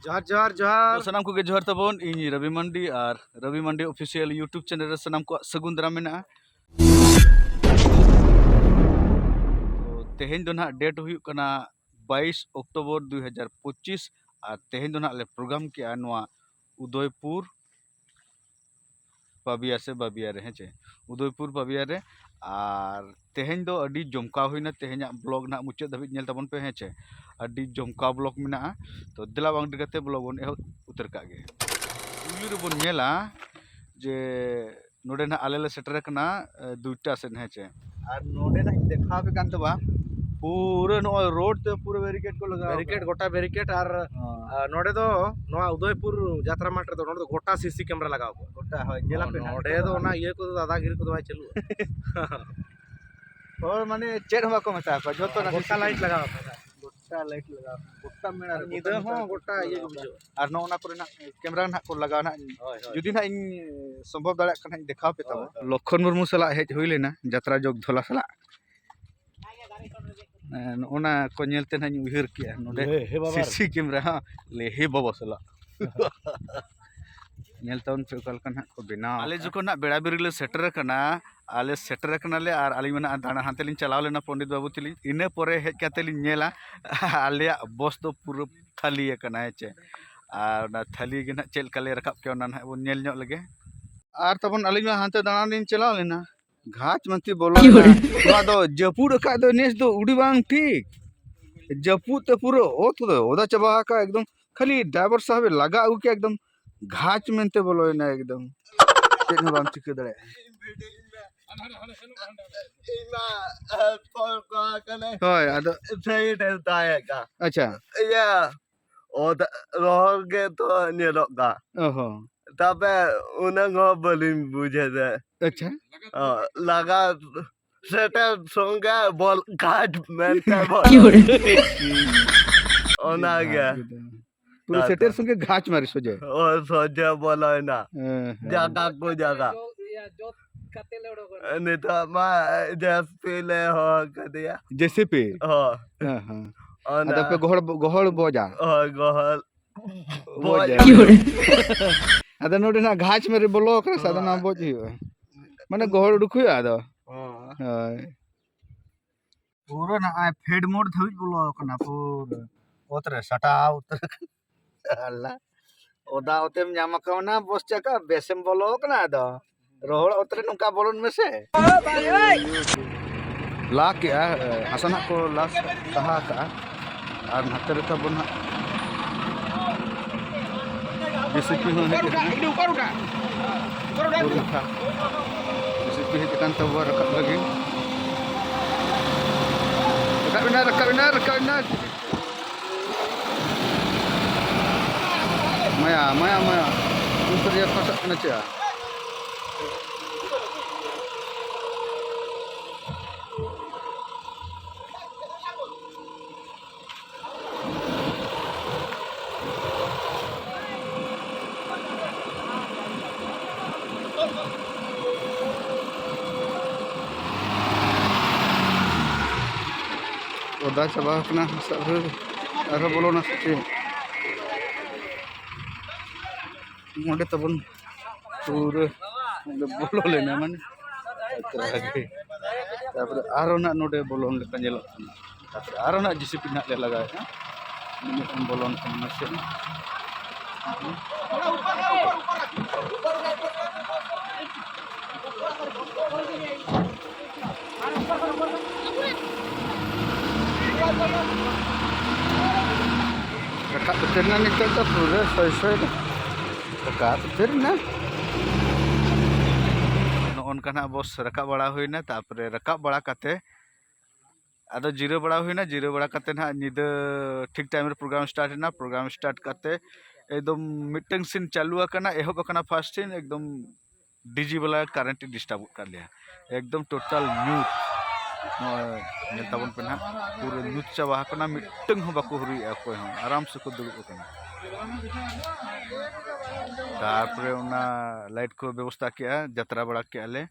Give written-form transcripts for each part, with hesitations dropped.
जोहार जोहार जोहार सानाम को जोहार तबन इन रवि मंडी और रवि मंडी ऑफिशियल यूट्यूब चैनल रे सानाम को सगुन दाराम मेना। तो तेहेन दो ना डेट हुई कना 22 अक्टूबर 2025 और तेहेन दो ना ले प्रोग्राम किया नवा उदयपुर पाबिया से बाबिया रे हेचे उदयपुर पाबिया रे और तेहेन दो अडी जमका हुईना तेहेन ब्लॉग ना मुचाद धाबी नेल तबन पे हेचे अडी जमका ब्लॉग मेना। तो दिला बांग दिगते ब्लॉग बन एहो उतर का गे पुली रे बन नेला जे नोडे ना आले ले सेटर कना दुईटा सेन हेचे और नोडे ना देखा पे कान तबा पूरे नो रोड ते पूरे बैरिकेड को लगा बैरिकेड गोटा बैरिकेड और नोडे दो नवा उदयपुर यात्रा माठ रे दो नोडे गोटा सीसी कैमरा लगाओ गोटा होय नेला पे नोडे दो ना ये को दादागिरी को दवाई चलू और माने चेड हवा को मता को जोतो ना गोटा लाइट लगाओ गोटा लाइट लगा गोटा मेना निदा हो गोटा ये बुझो और नो ना करे ना कैमरा ना को लगाव ना जुदी ना इन संभव दाड़ा कना देखाव पे तब लखन मुर्मू सला हेज होई लेना यात्रा जोग धोला सला ओना को नेलते ना उहिर किया नोडे सीसी कैमरा हा ले हे बाबा सला नेलतन पे कल कना को बिना आले जको ना बेड़ा बिरले सेटर कना आले सेटर कना ले और आली मना दाना हाते लिन चलाव लेना पंडित बाबू तिली इने परे हेज काते लिन नेला आले बस तो पूरा थाली कना हेचे और ना थाली गे ना चेल काले रकाब के ओना ना बन नेल ᱧᱚᱜ लगे और तबन आली मा हाते दाना लिन चलाव लेना घाच मंती बोलो ना दो जपुड़ का दो नेस दो उड़ी बांग ठीक जपुड़ ते पूरा ओ तो ओदा चबा का एकदम खाली ड्राइवर साहब लगा उ के एकदम घाच मेनते बोलो ना एकदम चेन बाम चिके दड़े होय आदो सही टेलता है का अच्छा या और रोह के तो नेलो का ओहो तबे उन्हें गो बलिन बुझे दे अच्छा लगा सेटर सोंगा बॉल काट मैन का बॉल ओना गया पूरे सेटर संगे घाच मारी सोजे और सोचे बोलो ना जगह को जगह नहीं तो मैं जैसे ले हो कदिया जैसे पे हाँ हां अदा पे गोहड़ बोजा गोहल बोजा अदा नोडे ना घाच मेरे बोलो ओकरा सादा ना बोजी माने गोहड़ उडुखु आदो हाय पूरा ना आ फेड मोड धबी बोलो कना पूरा ओतरे सटा उतर अल्लाह ओदा ओतेम ᱧᱟᱢ कवना बस चका बेसम बोलो कना आदो रोहड़ ओतरे नुका बोलन में से ला के हसना को लास कहा का और नतर का बना जेसीपी हो है ऊपर उठा जेसीपी है kan तब रकब लगे रकब माया ऊपर ये फसक ना चा ओदा चबा अपना सब अरे बोलो ना सच्ची मोडे तबन पूरे बोलो लेना माने तापर आरो ना नोडे बोलोन लेका नेलो तापर आरो ना जीसीपी ना ले लगा है मिनिटन बोलोन कना से रखा तेरना निकल तो पूरे सोय रखा तेरना नोनकाना बस रखा बड़ा हुईना तापरे रखा बड़ा काते आदो जीरो बड़ा हुईना जीरो बड़ा काते ना निद ठीक टाइम रे प्रोग्राम स्टार्ट काते एकदम मिटिंग सीन चालू करना एहब करना फर्स्ट सीन एकदम डीजी वाला करंट डिस्टर्ब कर लिया एकदम टोटल म्यूट नेताबन पे ना पूरे म्यूट चाबा करना मिटिंग हो बाको हुरी कोई हो आराम से को दुड़ुब करना तारपरे उना लाइट को व्यवस्था किया जतरा बड़ा के आले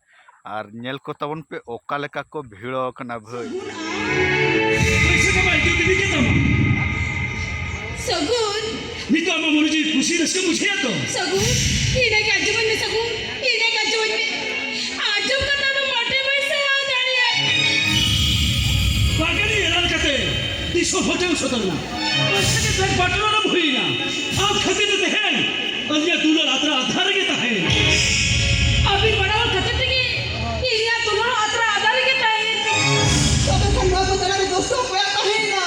और नेल को तबन पे ओका लेका को भीड़ो कना भई सगुन मा मुरुजी खुशी रस्के मुझे तो सगु इने के आजमन में सगु इने के आजमन में आजम का नाम मोटे में से आ जाए बागेनी एलान करते दिशो होते उसोतना ऐसे के तक पाटलो ना भूलिना आप खती देते हैं अन्य दूल्हा रात्रा आधार के ताहे अभी बड़ा और खतरनाक है इरिया दोनों आत्रा आधार के ताए तो खंडा को तेरा भी दोस्तों पे कहे ना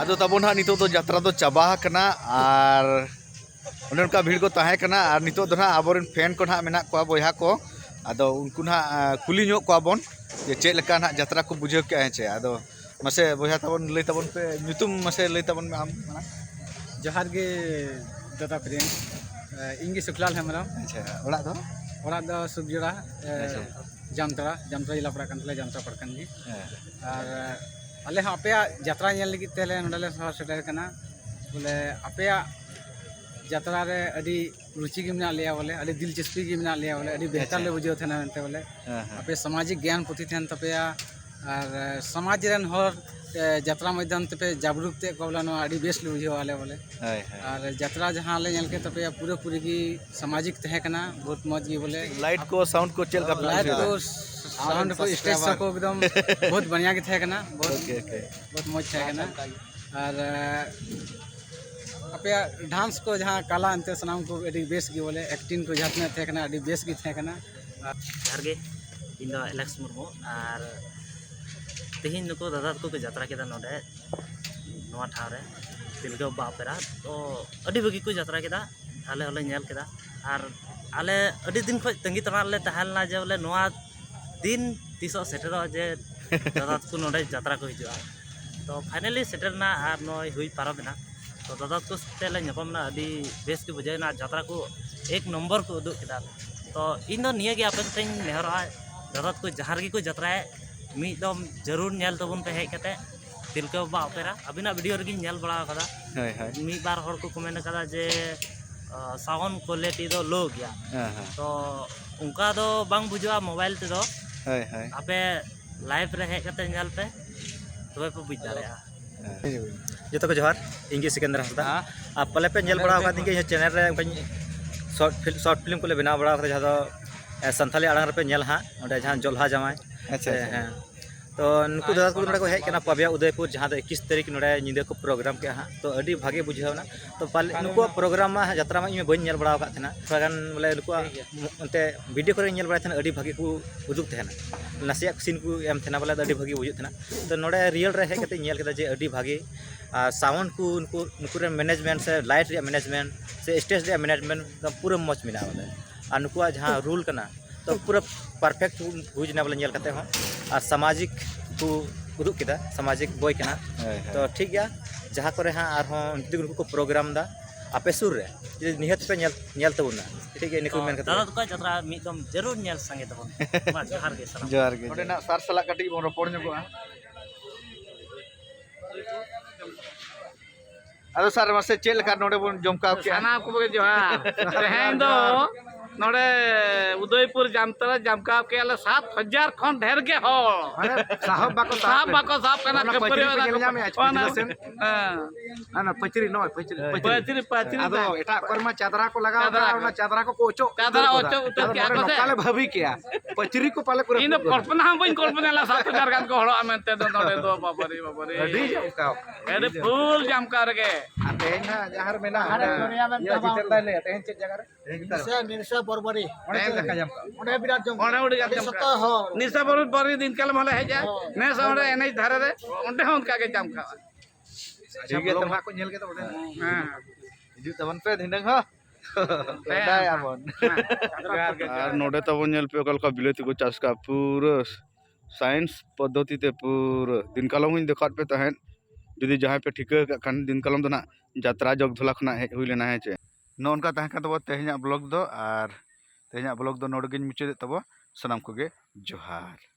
आदो तबन हाँ नितो तो यात्रा तो चाबा कना और उन्हें उनका भीड़ को ताहे कना और नितो तो ना आबोरेन फैन को ना मेना को बोया को आदो उनको ना कुली ᱧᱚᱜ को आबोन ये चेक लेका ना यात्रा को बुझे के आछे आदो मसे बोया तबन लई तबन पे ᱧᱩᱛᱩᱢ मसे लई तबन में आम जोहार गे दादा फ्रेंड इंगी सुखलाल हेमरम अच्छा ओड़ा दो सुबजुड़ा जामतरा जिला पड़ा कनले जामतरा पड़कन गी और अले हाँ अपे यात्रा नेल लगी तेले नडले सहर सेटर कना बोले अपे यात्रा रे अडी रुचि गी मिना लिया बोले अडी दिलचस्पी गी मिना लिया बोले अडी बेहतर ले बुझो थेना मनते बोले अपे सामाजिक ज्ञान पुथि थेन तपेया और समाज रन हर यात्रा मैदान तपे जागरूक ते को बोला नो अडी बेस ले बुझो वाले बोले और यात्रा जहां ले नेल के तपेया पूरे पूरी की सामाजिक तहे कना बहुत मौज गी बोले लाइट को साउंड को चेल का लाइट को साउंड को स्टेज को एकदम बहुत बढ़िया के थे कना बहुत मौज थे कना और अपे डांस को जहां कला अंते सनाम को एडी बेस गी बोले एक्टिंग को जहां थे कना एडी बेस गी थे कना ᱡᱚᱦᱟᱨ ᱤᱧ ᱫᱚ एलेक्स मुर्मू और तेहिन नुको दादा को यात्रा केदा नोडे नोआ ठाव रे तिलगा बापेरा तो अडी बगी को यात्रा केदा आले होले नेल केदा और आले अडी दिन खो तंगी तना ले तहलना जे बोले नोआ दिन तीसो सेटरो जे दादा को नोडे यात्रा को हिजुआ तो फाइनली सेटरना और नोय हुई पारबना तो दादा को तेले नपमना अडी बेस के बुझाइना यात्रा को एक नंबर को उदुक केदा तो इन दो निया के आपन तेन नेहरा दादा को जहार की को यात्रा मीदम जरूर नेल तबन पे हेज कते तिलका बाबा ऑपेरा अबिना वीडियो रे नेल बड़ा कदा मी बार हर को कमेंट कदा जे साउंड क्वालिटी दो लो गया तो उनका दो बांग बुझवा मोबाइल ते दो आपे लाइव रे हेज कते नेल पे तबे पे बुझ दाड़ेया जो को जोहार इंगे सिकंदर हसदा आप पले पे नेल बड़ा का दिंगे चैनल रे शॉर्ट फिल्म को ले बना बड़ा का जहां संथाली आड़ांग रे पे नेल हा ओडे जहां जोल्हा जमाय अच्छा हाँ तो नुकु दादा को नोडे को हेज कना पबिया उदयपुर जहां 21 तारीख नोडे निंदे को प्रोग्राम के हाँ तो अडी भागे बुझावना तो पाले नुकु प्रोग्राम मा यात्रा मा इमे बन नेल बड़ा का थना थोड़ान बोले नुकु अंते वीडियो करे नेल बड़ा थना अडी भागे को उदुक थना नसिया सीन को एम थना बोले अडी भागे बुझु थना तो नोडे रियल रे हेज कते नेल केदा जे अडी भागे साउंड को नुकु रे मैनेजमेंट से लाइट रे मैनेजमेंट से स्टेज रे मैनेजमेंट पूरा मौज मिला बोले और नुकु जहां रूल कना तो पूरा परफेक्ट बुझना बोले नेल कते हो और सामाजिक को उदुक केदा सामाजिक बॉय कना तो ठीक गया जहां करे हाँ और उनको को प्रोग्राम दा आपे सुर रे निहत पे नेल तबुना ठीक है निको मेन कते दादा को यात्रा मीदम जरूर नेल संगे तबन मा जोहार गे सलाम जोहार गे ओडे ना सार सला कटी बो रोपड़ ᱧᱚᱜᱚᱜᱼᱟ आदो सार मासे चेल का नोडे बोन जमकाव के साना को बगे जोहार तेहेन दो नोडे उदयपुर जामतरा जमकाव के 7000 खन ढेर के हो साहब बाको साहब कना खपरे ना पचरी नो पचरी आदो एटा कर्मा चादरा को लगा चादरा को ओचो चादरा ओचो उतर के आको से नकाले भाभी किया पचरी को पाले पूरा इन कल्पना हम बन कल्पना ला 7,000 गान को हड़ो मेंते दो नोडे दो बाबरी बाबरी अडी जमकाव एडे फुल जमका रगे तेहन ना जहार मेना या जितल दाले तेहन चेक जगह रे निरसा बरबरी ओने चेक का जमकाव ओंडे बिराट जम ओने उड़ी जमका निसा बरी दिन कल मले हेजा ने सोडे एने धारे रे ओंडे होन का के जमका ठीक है तमा को नेल के तो ओडे हां हिजु तबन पे धिंडंग हो पेदाय आबन और नोडे तब नेल पे कल का बिलेती को चाष का पूरा साइंस पद्धति ते पूरा दिन कलम इन देखत पे तहन जदि जहाँ पे ठिका खान दिन कलम तो ना यात्रा जग धुला खना हुई लेना है चे नो उनका तहन का तब तेहना ब्लॉग दो और तेहना ब्लॉग दो नोडे गिन मुचाद तब सनाम को गे जोहार।